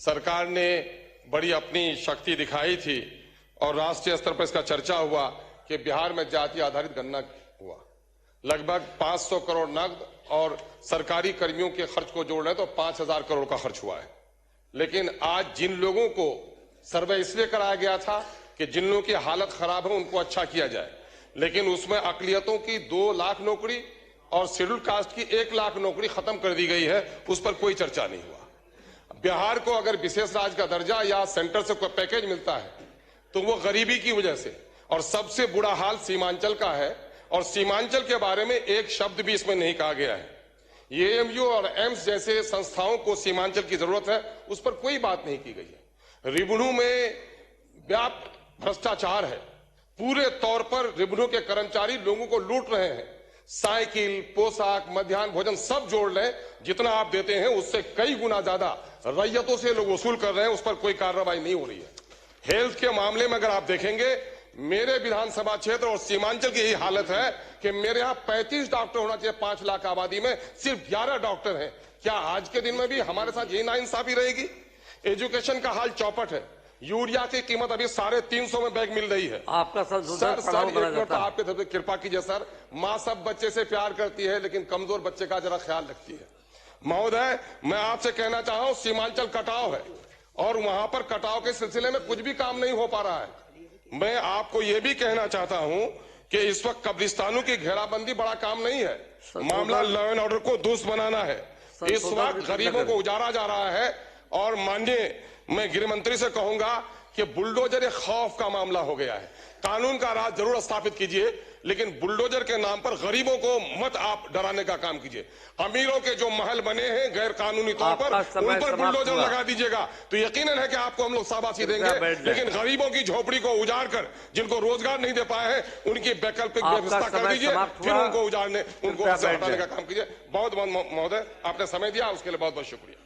सरकार ने बड़ी अपनी शक्ति दिखाई थी और राष्ट्रीय स्तर पर इसका चर्चा हुआ कि बिहार में जाति आधारित गणना हुआ। लगभग 500 करोड़ नकद और सरकारी कर्मियों के खर्च को जोड़ लें तो 5000 करोड़ का खर्च हुआ है। लेकिन आज जिन लोगों को सर्वे इसलिए कराया गया था कि जिन लोगों की हालत खराब है उनको अच्छा किया जाए, लेकिन उसमें अकलियतों की 2 लाख नौकरी और शेड्यूल कास्ट की 1 लाख नौकरी खत्म कर दी गई है, उस पर कोई चर्चा नहीं हुआ। बिहार को अगर विशेष राज्य का दर्जा या सेंटर से कोई पैकेज मिलता है तो वो गरीबी की वजह से, और सबसे बुरा हाल सीमांचल का है, और सीमांचल के बारे में एक शब्द भी इसमें नहीं कहा गया है। एएमयू और एम्स जैसे संस्थाओं को सीमांचल की जरूरत है, उस पर कोई बात नहीं की गई है। रिबनू में व्यापक भ्रष्टाचार है, पूरे तौर पर रिबनू के कर्मचारी लोगों को लूट रहे हैं। साइकिल, पोशाक, मध्याह्न भोजन सब जोड़ लें, जितना आप देते हैं उससे कई गुना ज्यादा रैयतों से लोग वसूल कर रहे हैं, उस पर कोई कार्रवाई नहीं हो रही है। हेल्थ के मामले में अगर आप देखेंगे, मेरे विधानसभा क्षेत्र और सीमांचल की यही हालत है कि मेरे यहाँ 35 डॉक्टर होना चाहिए 5 लाख आबादी में, सिर्फ 11 डॉक्टर हैं। क्या आज के दिन में भी हमारे साथ यही नाइंसाफी रहेगी? एजुकेशन का हाल चौपट है। यूरिया की कीमत अभी 350 में बैग मिल रही है। आपका सर आपके तरफ से कृपा कीजिए सर। माँ सब बच्चे से प्यार करती है, लेकिन कमजोर बच्चे का जरा ख्याल रखती है। महोदय, मैं आपसे कहना चाह रहा हूं, सीमांचल कटाव है और वहां पर कटाव के सिलसिले में कुछ भी काम नहीं हो पा रहा है। मैं आपको यह भी कहना चाहता हूं कि इस वक्त कब्रिस्तानों की घेराबंदी बड़ा काम नहीं है, मामला लॉ एंड ऑर्डर को दुरुस्त बनाना है। इस वक्त गरीबों को उजाड़ा जा रहा है, और माननीय मैं गृह मंत्री से कहूंगा कि बुलडोजर एक खौफ का मामला हो गया है। कानून का राज जरूर स्थापित कीजिए, लेकिन बुलडोजर के नाम पर गरीबों को मत आप डराने का काम कीजिए। अमीरों के जो महल बने हैं गैर कानूनी तौर पर, उन पर बुलडोजर लगा दीजिएगा तो यकीनन है कि आपको हम लोग शाबाशी देंगे, लेकिन गरीबों की झोपड़ी को उजाड़ कर जिनको रोजगार नहीं दे पाए हैं उनकी वैकल्पिक व्यवस्था कर दीजिए, फिर उनको उजाड़ने, उनको हटाने का काम कीजिए। बहुत बहुत महोदय, आपने समय दिया, उसके लिए बहुत बहुत शुक्रिया।